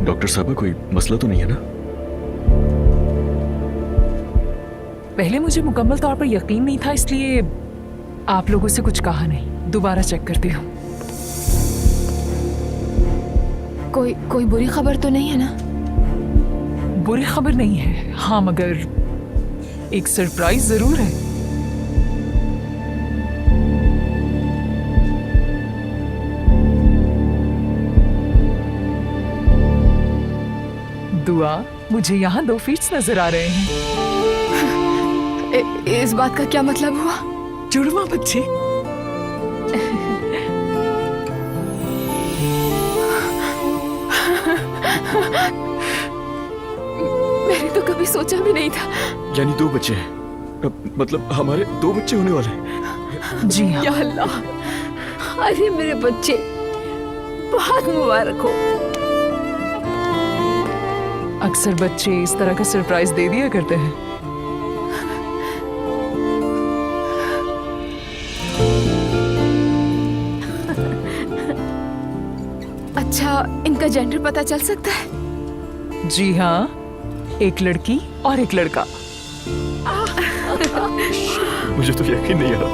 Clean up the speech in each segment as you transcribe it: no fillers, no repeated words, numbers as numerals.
Doctor साहब कोई मसला तो नहीं है ना? पहले मुझे मुकम्मल तौर पर यकीन नहीं था, इसलिए आप लोगों से कुछ कहा नहीं। दोबारा चेक करती हूँ। कोई बुरी खबर तो नहीं है ना? बुरी खबर नहीं है, हाँ, मगर एक सरप्राइज जरूर है। दुआ, मुझे यहाँ 2 फीट्स नजर आ रहे हैं। इस बात का क्या मतलब हुआ? जुड़वा बच्चे। मैंने तो कभी सोचा भी नहीं था। यानी 2 बच्चे हैं? मतलब हमारे 2 बच्चे होने वाले हैं? जी हाँ। या अल्लाह, अरे मेरे बच्चे, बहुत मुबारक हो। अक्सर बच्चे इस तरह का सरप्राइज दे दिया करते हैं। अच्छा, इनका जेंडर पता चल सकता है? जी हाँ, एक लड़की और एक लड़का। मुझे तो यकीन नहीं आ रहा।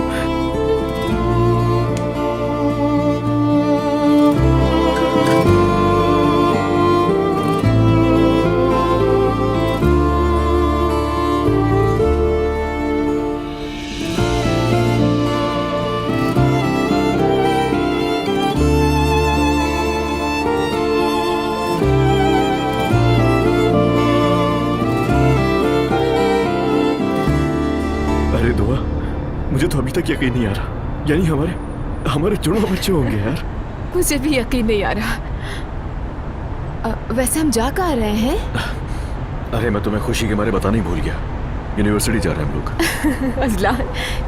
अरे दुआ, मुझे तो अभी तक यकीन नहीं आ रहा। यानी हमारे जुड़वा बच्चे होंगे यार। मुझे भी यकीन नहीं आ रहा। वैसे हम जा कहाँ रहे हैं? अरे मैं तुम्हें खुशी के मारे बताना ही भूल गया। यूनिवर्सिटी जा रहे हैं हम लोग। अजलान,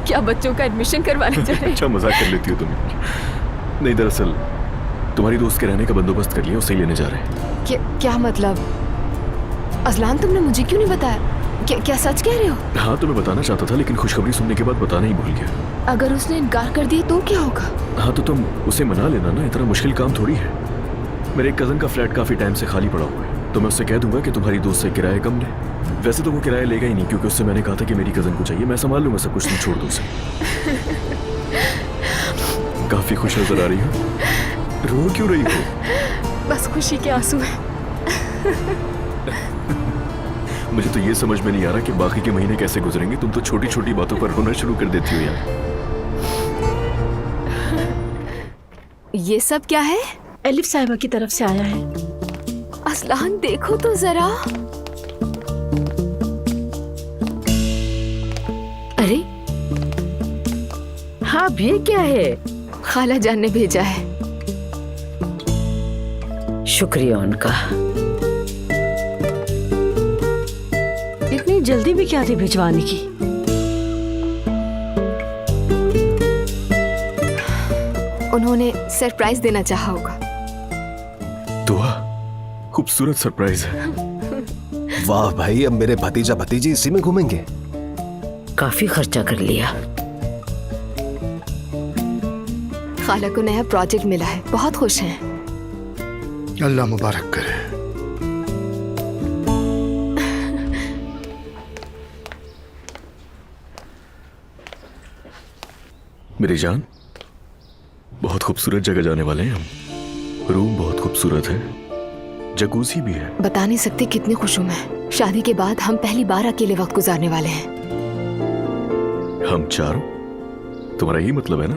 क्या बच्चों का एडमिशन करवाने जा रहे हैं? अच्छा मजाक कर लेती हो तुम। नहीं, दरअसल तुम्हारी दोस्त के रहने का बंदोबस्त कर लिया, उसे ही लेने जा रहे हैं। क्या मतलब? अजलान, तुमने मुझे क्यों नहीं बताया? क्या सच कह रहे हो? हाँ, तुम्हें बताना चाहता था, लेकिन खुशखबरी सुनने के बाद बताना ही भूल गया। अगर उसने इनकार कर दिया तो क्या होगा? हाँ, तो तुम उसे मना लेना ना, इतना मुश्किल काम थोड़ी है। मेरे एक कजन का फ्लैट काफी टाइम से खाली पड़ा हुआ है, तो मैं उससे कह दूंगा कि तुम्हारी दोस्त से किराया कम ले। वैसे तो वो किराया लेगा ही नहीं, क्योंकि उससे मैंने कहा था कि मेरी कजन को चाहिए, मैं संभाल लूंगा सब कुछ, तुम छोड़ दो उसे। काफी खुश नजर आ रही हो, रो क्यों रही हो? बस खुशी के आंसू है। मुझे तो ये समझ में नहीं आ रहा कि बाकी के महीने कैसे गुजरेंगे। तुम तो छोटी छोटी बातों पर रोना शुरू कर देती हो यार। ये सब क्या है? एलिफ साहिबा की तरफ से आया है। असलान, देखो तो जरा। अरे हाँ, अब ये क्या है? खाला जान ने भेजा है। शुक्रिया उनका। इतनी जल्दी भी क्या थी भिजवाने की? उन्होंने सरप्राइज देना चाहा होगा। दुआ, खूबसूरत सरप्राइज है। वाह भाई, अब मेरे भतीजा भतीजी इसी में घूमेंगे। काफी खर्चा कर लिया। खाला को नया प्रोजेक्ट मिला है, बहुत खुश हैं। अल्लाह मुबारक करे। मेरी जान, बहुत खूबसूरत जगह जाने वाले हैं हम। रूम बहुत खूबसूरत है, जकूज़ी भी है। बता नहीं सकते कितनी खुश हूं मैं। शादी के बाद हम पहली बार अकेले वक्त गुजारने वाले हैं। हम चारों? तुम्हारा यही मतलब है ना?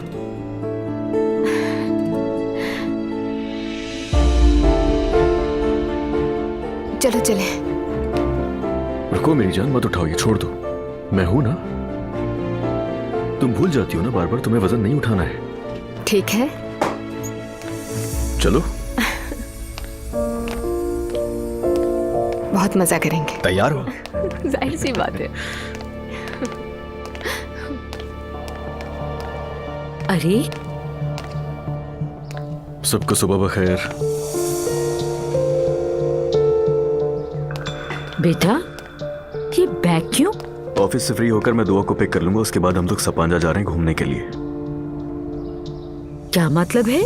चलो चले। रुको मेरी जान, मत उठाओ, ये छोड़ दो। मैं हूं ना। तुम भूल जाती हो ना बार बार, तुम्हें वजन नहीं उठाना है। ठीक है, चलो। बहुत मजा करेंगे। तैयार हो? जाहिर सी बात है। अरे सबको सुबह बखैर। बेटा, ये बैग क्यों? ऑफिस से फ्री होकर मैं दुआ को पिक कर लूंगा, उसके बाद हम लोग सपांजा जा रहे हैं घूमने के लिए। क्या मतलब है?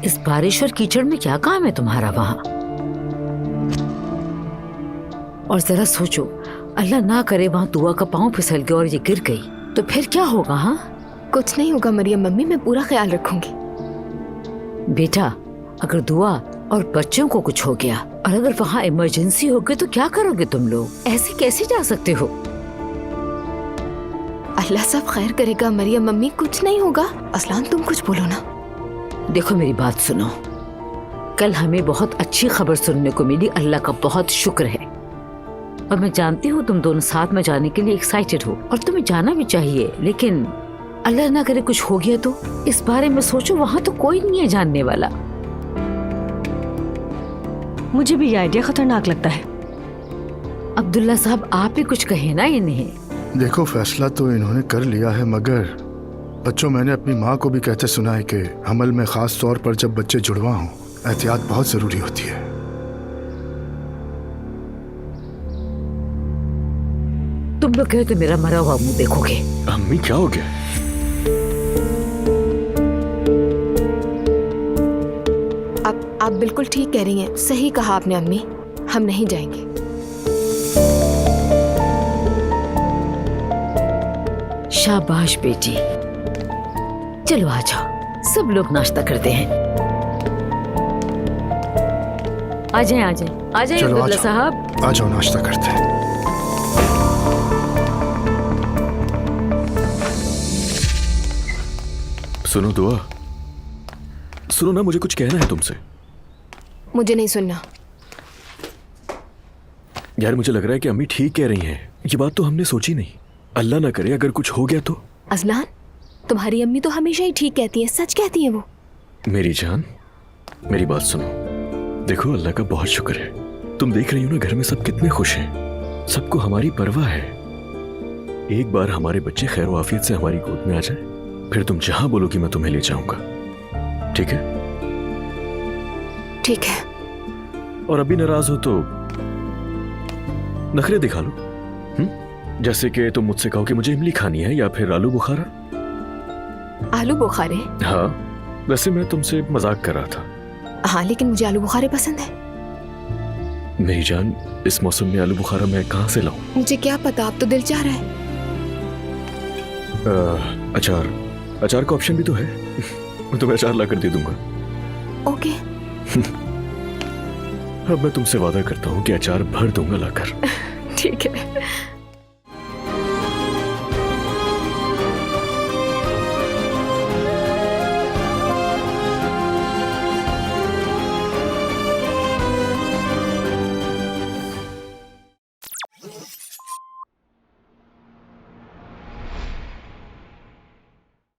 इस बारिश और कीचड़ में क्या काम है तुम्हारा वहां? और जरा सोचो, अल्लाह ना करे वहां दुआ का पाँव फिसल गया और ये गिर गई तो फिर क्या होगा? हाँ कुछ नहीं होगा मरियम मम्मी, मैं पूरा ख्याल रखूंगी। बेटा, अगर दुआ और बच्चों को कुछ हो गया और अगर वहाँ इमरजेंसी हो गई तो क्या करोगे तुम लोग? ऐसे कैसे जा सकते हो? अल्लाह सब खैर करेगा मरियम मम्मी, कुछ नहीं होगा। असलान तुम कुछ बोलो ना। देखो मेरी बात सुनो, कल हमें बहुत अच्छी खबर सुनने को मिली, अल्लाह का बहुत शुक्र है। और मैं जानती हूँ तुम दोनों साथ में जाने के लिए एक्साइटेड हो और तुम्हें जाना भी चाहिए, लेकिन अल्लाह ना करे कुछ हो गया तो इस बारे में सोचो, वहाँ तो कोई नहीं है जानने वाला। मुझे भी ये आइडिया खतरनाक लगता है। अब्दुल्ला साहब, आप ही कुछ कहे ना इन्हें। देखो फैसला तो इन्होंने कर लिया है, मगर बच्चों मैंने अपनी माँ को भी कहते सुना है कि हमल में खास तौर पर जब बच्चे जुड़वा हों एहतियात बहुत जरूरी होती है। तुम लोग कहे तो मेरा मरा हुआ मुंह देखोगे। अम्मी क्या हो गया? आप बिल्कुल ठीक कह रही हैं, सही कहा आपने अम्मी, हम नहीं जाएंगे। शाबाश बेटी, चलो आ जाओ, सब लोग नाश्ता करते हैं। आ जाएं, आ जाएं, आ जाएं चलो, आ अब्दुल्ला जाओ। साहब। आ जाओ नाश्ता करते हैं। सुनो दुआ, सुनो ना, मुझे कुछ कहना है तुमसे। मुझे नहीं सुनना। यार मुझे लग रहा है कि अम्मी ठीक कह रही हैं। ये बात तो हमने सोची नहीं। अल्लाह ना करे अगर कुछ हो गया तो। अजलान, तुम्हारी अम्मी तो हमेशा ही ठीक कहती हैं, सच कहती हैं वो। मेरी जान, मेरी बात सुनो। देखो अल्लाह का बहुत शुक्र है, तुम देख रही हो ना घर में सब कितने खुश हैं, सबको हमारी परवाह है। एक बार हमारे बच्चे खैर आफियत से हमारी गोद में आ जाए, फिर तुम जहां बोलोगी मैं तुम्हें ले जाऊंगा। ठीक है? ठीक है। और अभी नाराज हो तो नखरे दिखा लो। जैसे कि तुम मुझसे कहो कि मुझे इमली खानी है या फिर आलू बुखारा। आलू बुखारे? हाँ, वैसे मैं तुमसे मजाक कर रहा था। हाँ, लेकिन मुझे आलू बुखारे पसंद है। मेरी जान, इस मौसम में आलू बुखारा मैं कहाँ से लाऊं? मुझे क्या पता, अब तो दिल चाह रहा है। अचार का ऑप्शन भी तो है। मैं तुम्हें अचार ला कर दे दूंगा। ओके। अब मैं तुमसे वादा करता हूँ कि अचार भर दूंगा लाकर। ठीक है।